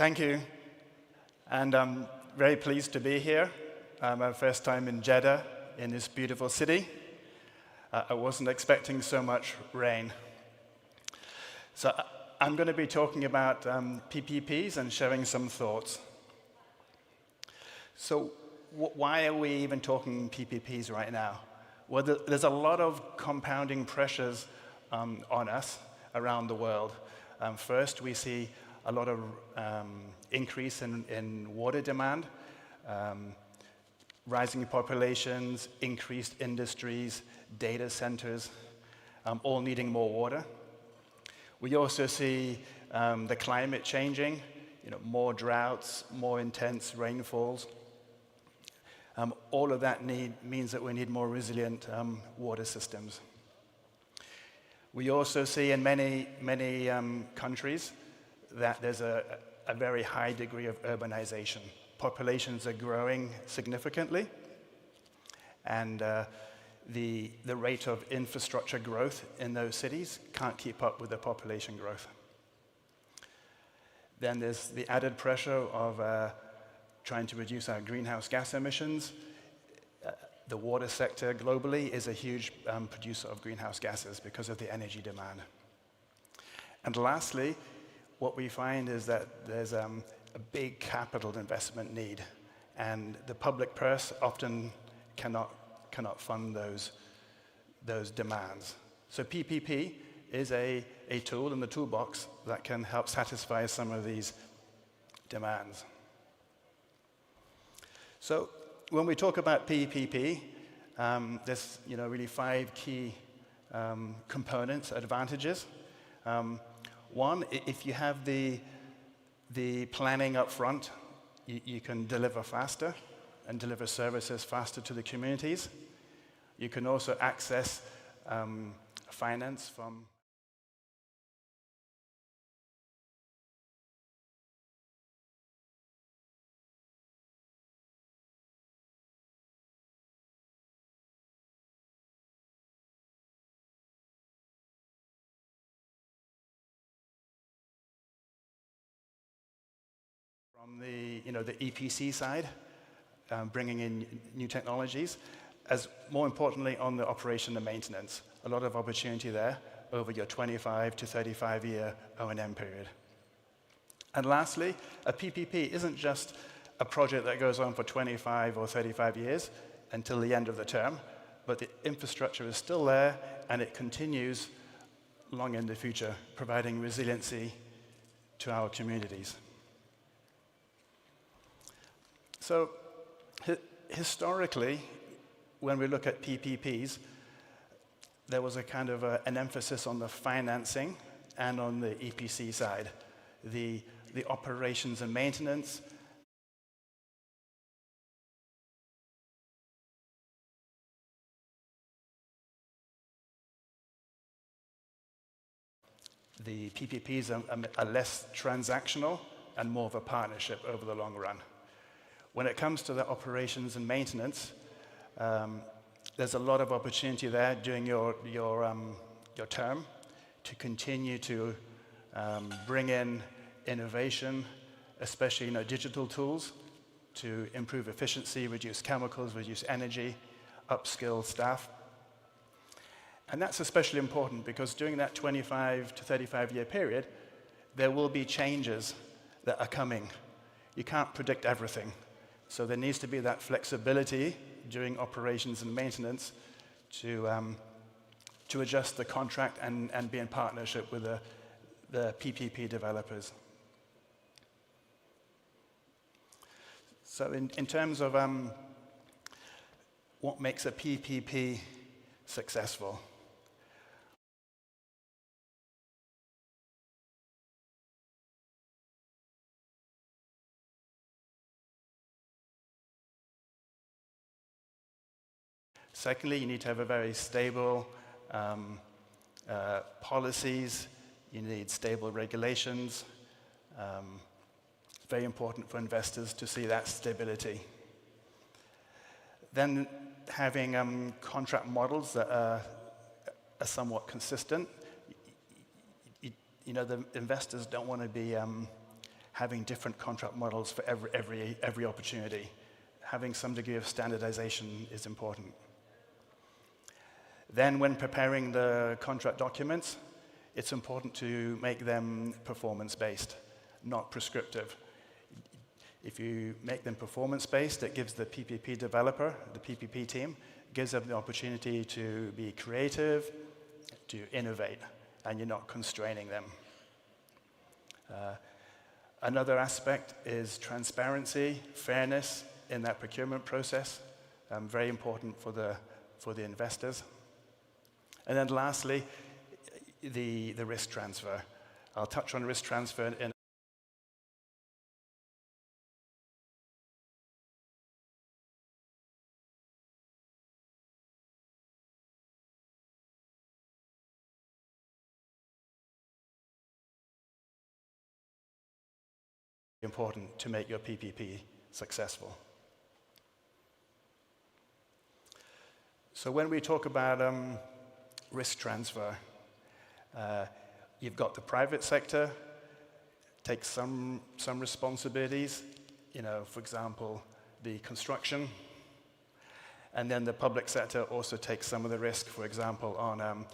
Thank you. And I'm very pleased to be here. My first time in Jeddah, in this beautiful city. I wasn't expecting so much rain. So I'm going to be talking about PPPs and sharing some thoughts. So why are we even talking PPPs right now? Well, there's a lot of compounding pressures on us around the world. First, we see a lot of increase in water demand, rising populations, increased industries, data centers, all needing more water. We also see the climate changing, more droughts, more intense rainfalls. All of that means that we need more resilient water systems. We also see in many countries that there's a very high degree of urbanization. Populations are growing significantly, and the rate of infrastructure growth in those cities can't keep up with the population growth. Then there's the added pressure of trying to reduce our greenhouse gas emissions. The water sector globally is a huge producer of greenhouse gases because of the energy demand. And lastly, what we find is that there's a big capital investment need, and the public purse often cannot fund those demands. So PPP is a tool in the toolbox that can help satisfy some of these demands. So when we talk about PPP, there's really 5 key components, advantages. One, if you have the planning up front, you can deliver faster and deliver services faster to the communities. You can also access finance from the EPC side, bringing in new technologies, as more importantly on the operation and maintenance. A lot of opportunity there over your 25 to 35-year O&M period. And lastly, a PPP isn't just a project that goes on for 25 or 35 years until the end of the term, but the infrastructure is still there and it continues long in the future, providing resiliency to our communities. So historically, when we look at PPPs, there was a kind of an emphasis on the financing and on the EPC side, the operations and maintenance. The PPPs are less transactional and more of a partnership over the long run. When it comes to the operations and maintenance, there's a lot of opportunity there during your term to continue to bring in innovation, especially digital tools to improve efficiency, reduce chemicals, reduce energy, upskill staff. And that's especially important because during that 25 to 35-year period, there will be changes that are coming. You can't predict everything. So there needs to be that flexibility during operations and maintenance to adjust the contract and be in partnership with the PPP developers. So in terms of what makes a PPP successful, secondly, you need to have a very stable policies. You need stable regulations. Very important for investors to see that stability. Then having contract models that are somewhat consistent. The investors don't want to be having different contract models for every opportunity. Having some degree of standardization is important. Then when preparing the contract documents, it's important to make them performance-based, not prescriptive. If you make them performance-based, it gives the PPP developer, the PPP team, gives them the opportunity to be creative, to innovate, and you're not constraining them. Another aspect is transparency, fairness in that procurement process, very important for the investors. And then lastly, the risk transfer. I'll touch on risk transfer in important to make your PPP successful. So when we talk about risk transfer, you've got the private sector takes some responsibilities, for example, the construction, and then the public sector also takes some of the risk, for example, on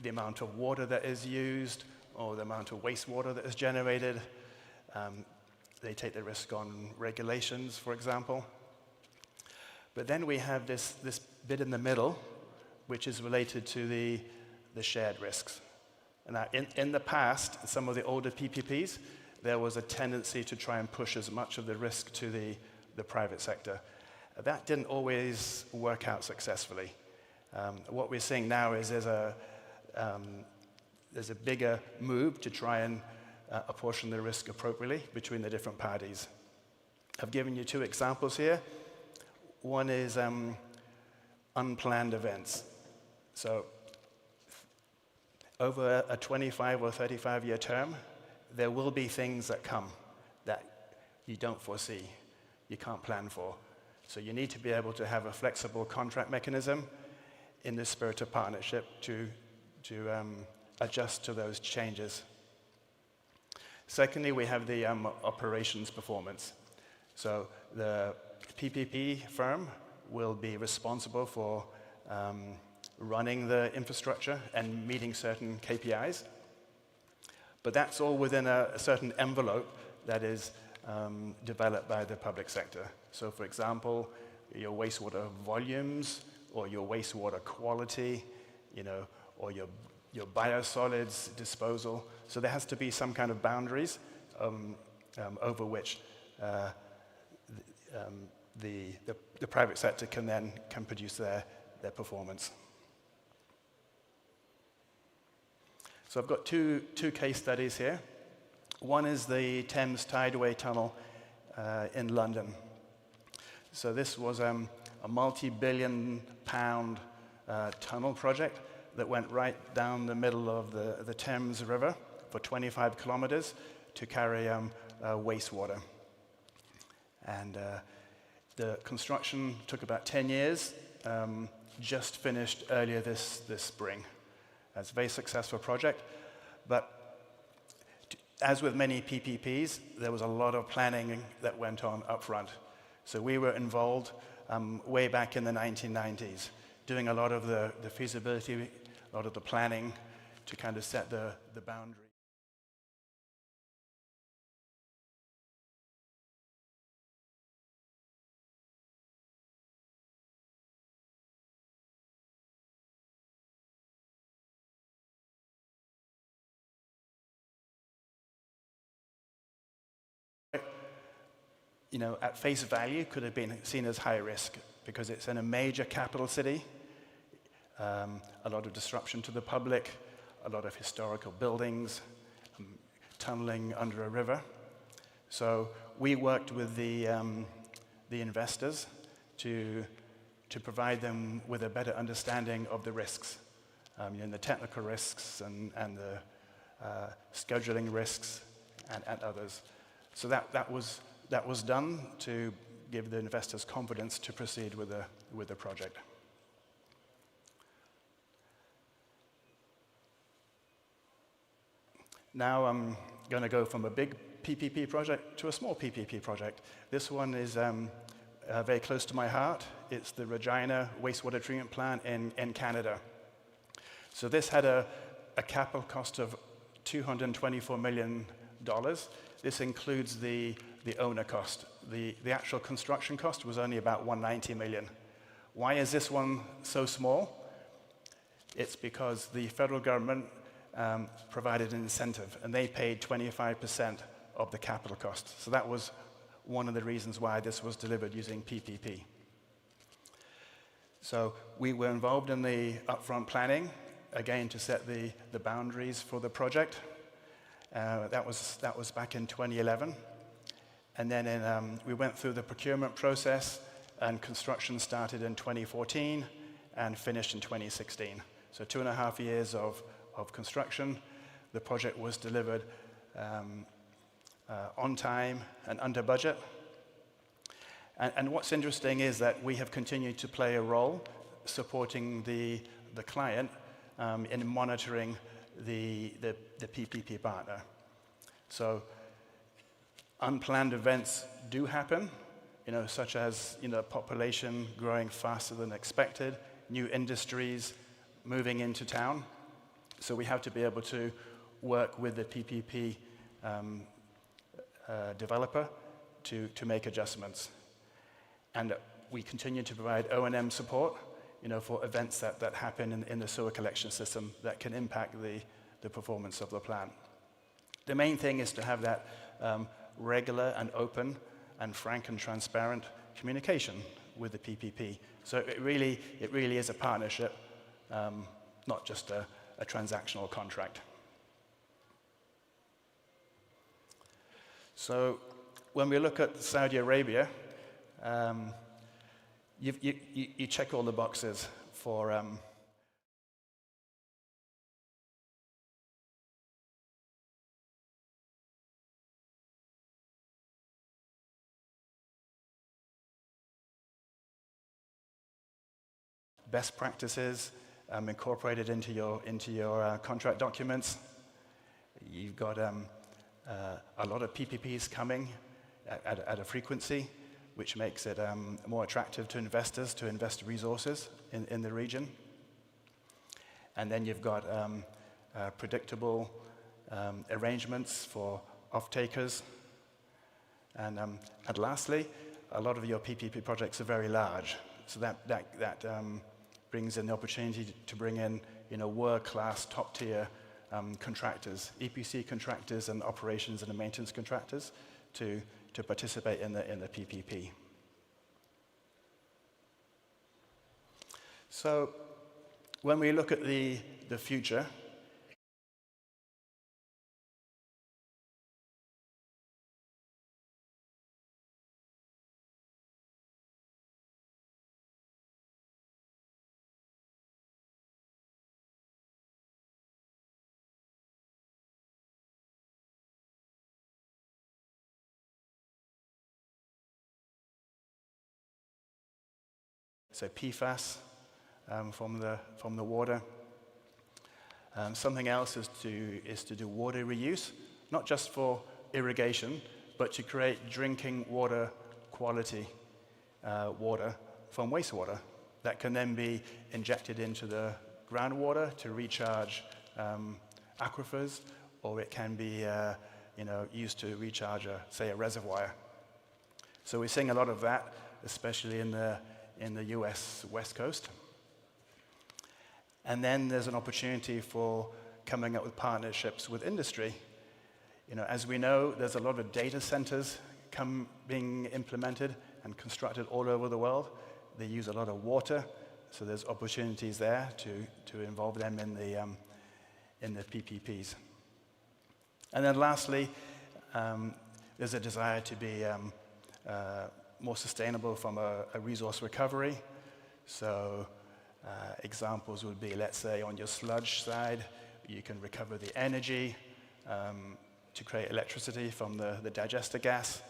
the amount of water that is used or the amount of wastewater that is generated. They take the risk on regulations, for example. But then we have this bit in the middle, which is related to the shared risks. And in the past, in some of the older PPPs, there was a tendency to try and push as much of the risk to the private sector. That didn't always work out successfully. What we're seeing now is there's a bigger move to try and apportion the risk appropriately between the different parties. I've given you two examples here. One is unplanned events. So over a 25 or 35-year term, there will be things that come that you don't foresee, you can't plan for. So you need to be able to have a flexible contract mechanism in the spirit of partnership to adjust to those changes. Secondly, we have the operations performance. So the PPP firm will be responsible for running the infrastructure and meeting certain KPIs. But that's all within a certain envelope that is developed by the public sector. So for example, your wastewater volumes or your wastewater quality, or your biosolids disposal. So there has to be some kind of boundaries over which the private sector can produce their performance. So I've got two case studies here. One is the Thames Tideway Tunnel in London. So this was a multi-billion-pound tunnel project that went right down the middle of the Thames River for 25 kilometers to carry wastewater. And the construction took about 10 years, just finished earlier this spring. It's a very successful project, but as with many PPPs, there was a lot of planning that went on up front. So we were involved way back in the 1990s, doing a lot of the feasibility, a lot of the planning to kind of set the boundary. At face value, could have been seen as high risk because it's in a major capital city, a lot of disruption to the public, a lot of historical buildings, tunneling under a river. So we worked with the investors to provide them with a better understanding of the risks, the technical risks and the scheduling risks and others. So that was done to give the investors confidence to proceed with the project. Now I'm going to go from a big PPP project to a small PPP project. This one is very close to my heart. It's the Regina Wastewater Treatment Plant in Canada. So this had a capital cost of $224 million. This includes the owner cost. The actual construction cost was only about $190 million. Why is this one so small? It's because the federal government provided an incentive, and they paid 25% of the capital cost. So that was one of the reasons why this was delivered using PPP. So we were involved in the upfront planning, again, to set the boundaries for the project. That was back in 2011. And then we went through the procurement process, and construction started in 2014 and finished in 2016. So 2.5 years of construction. The project was delivered on time and under budget. And what's interesting is that we have continued to play a role supporting the client in monitoring the PPP partner. So unplanned events do happen, such as population growing faster than expected, new industries moving into town. So we have to be able to work with the PPP developer to make adjustments. And we continue to provide O&M support, for events that happen in the sewer collection system that can impact the performance of the plant. The main thing is to have that regular and open and frank and transparent communication with the PPP. So it really is a partnership, not just a transactional contract. So when we look at Saudi Arabia, you check all the boxes for best practices incorporated into your contract documents. You've got a lot of PPPs coming at a frequency, which makes it more attractive to investors to invest resources in the region. And then you've got predictable arrangements for off-takers. And lastly, a lot of your PPP projects are very large. So that brings in the opportunity to bring in world-class, top-tier contractors, EPC contractors and operations and maintenance contractors to participate in the PPP. So when we look at the future, so PFAS from the water. Something else is to do water reuse, not just for irrigation, but to create drinking water quality water from wastewater that can then be injected into the groundwater to recharge aquifers, or it can be used to recharge say a reservoir. So we're seeing a lot of that, especially in the US West Coast. And then there's an opportunity for coming up with partnerships with industry. As we know, there's a lot of data centers being implemented and constructed all over the world. They use a lot of water, so there's opportunities there to involve them in the PPPs. And then lastly, there's a desire to be more sustainable from a resource recovery. So examples would be, let's say, on your sludge side, you can recover the energy to create electricity from the digester gas,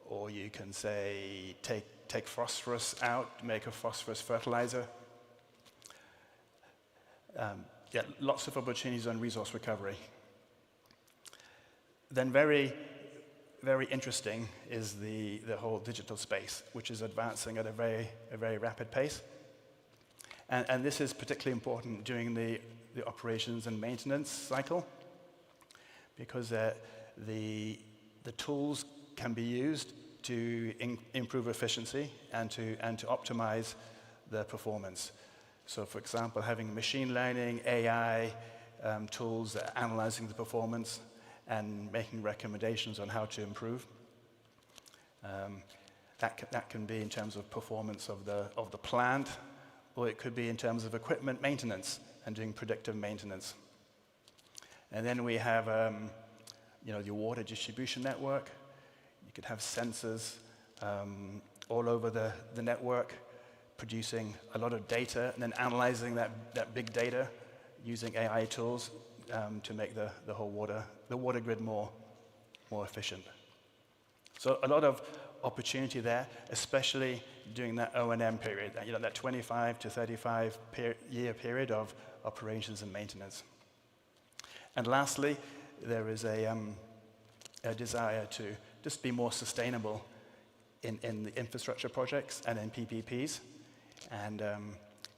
or you can, say, take phosphorus out, make a phosphorus fertilizer. Lots of opportunities on resource recovery. Then very very interesting is the whole digital space, which is advancing at a very rapid pace. And this is particularly important during the operations and maintenance cycle, because the tools can be used to improve efficiency and to optimize the performance. So, for example, having machine learning, AI tools that are analyzing the performance and making recommendations on how to improve. That can be in terms of performance of the plant, or it could be in terms of equipment maintenance and doing predictive maintenance. And then we have your water distribution network. You could have sensors all over the network, producing a lot of data and then analyzing that big data using AI tools to make the whole water grid more efficient. So a lot of opportunity there, especially during that O&M period, that 25 to 35 year period of operations and maintenance. And lastly, there is a desire to just be more sustainable in the infrastructure projects and in PPPs, and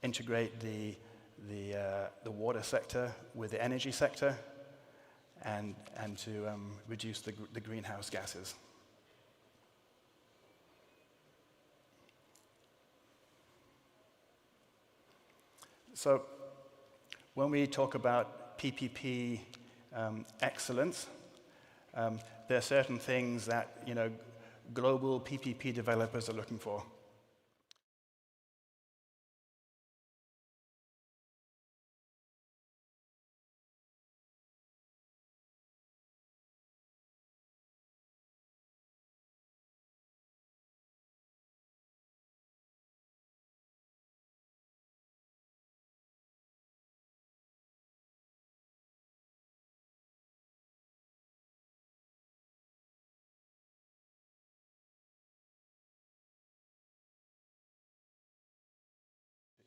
integrate the water sector with the energy sector, and to reduce the greenhouse gases. So when we talk about PPP excellence, there are certain things that global PPP developers are looking for.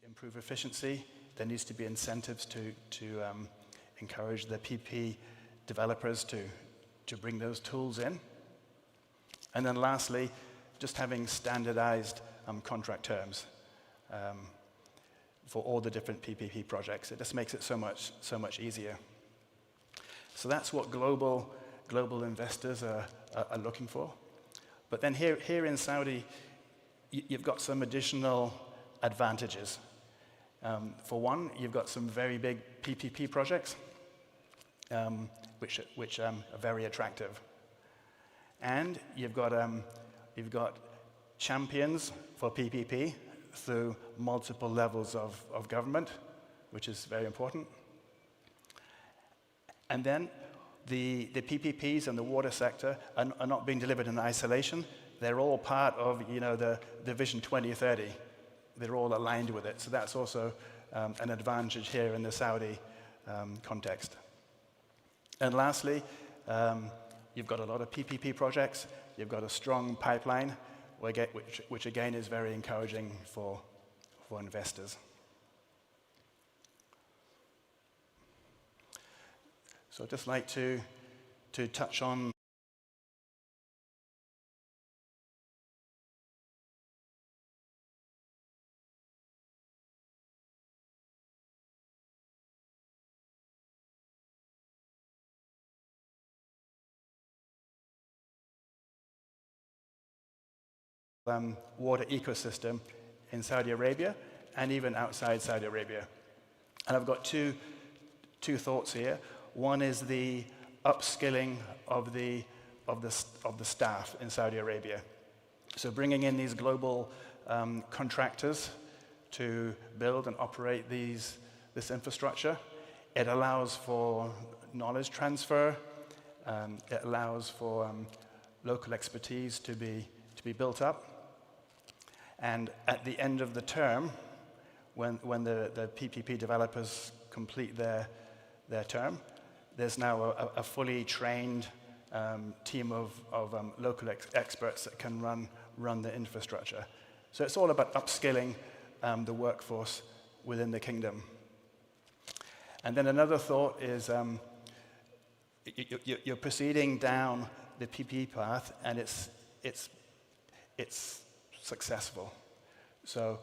Improve efficiency. There needs to be incentives to encourage the PP developers to bring those tools in. And then lastly, just having standardized contract terms for all the different PPP projects. It just makes it so much easier. So that's what global investors are looking for. But then here in Saudi, you've got some additional advantages. For one, you've got some very big PPP projects, which are very attractive, and you've got champions for PPP through multiple levels of government, which is very important. And then the PPPs and the water sector are not being delivered in isolation. They're all part of the Vision 2030. They're all aligned with it. So that's also an advantage here in the Saudi context. And lastly, you've got a lot of PPP projects. You've got a strong pipeline, which again is very encouraging for investors. So I'd just like to touch on water ecosystem in Saudi Arabia and even outside Saudi Arabia. And I've got two thoughts here. One is the upskilling of the staff in Saudi Arabia. So bringing in these global contractors to build and operate this infrastructure, it allows for knowledge transfer. It allows for local expertise to be built up. And at the end of the term, when the PPP developers complete their term, there's now a fully trained team of local experts that can run the infrastructure. So it's all about upskilling the workforce within the kingdom. And then another thought is you're proceeding down the PPP path, and it's successful. So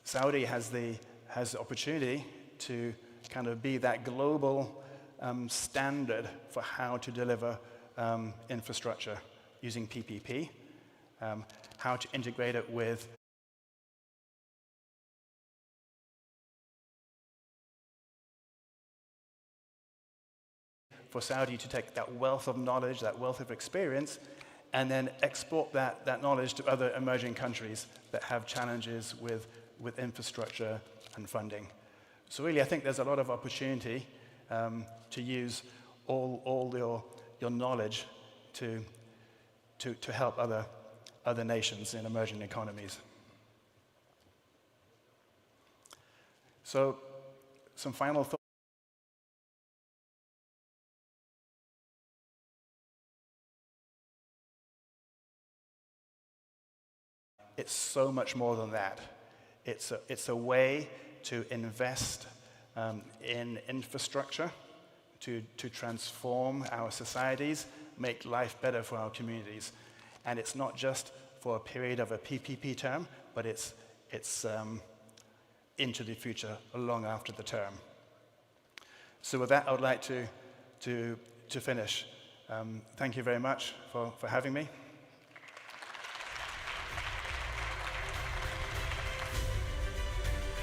Saudi has the opportunity to kind of be that global standard for how to deliver infrastructure using PPP, how to integrate it with for Saudi to take that wealth of knowledge, that wealth of experience, and then export that knowledge to other emerging countries that have challenges with infrastructure and funding. So really, I think there's a lot of opportunity to use all your knowledge to help other nations in emerging economies. So some final thoughts. It's so much more than that. It's a way to invest in infrastructure, to transform our societies, make life better for our communities. And it's not just for a period of a PPP term, but it's into the future, long after the term. So with that, I would like to finish. Thank you very much for having me.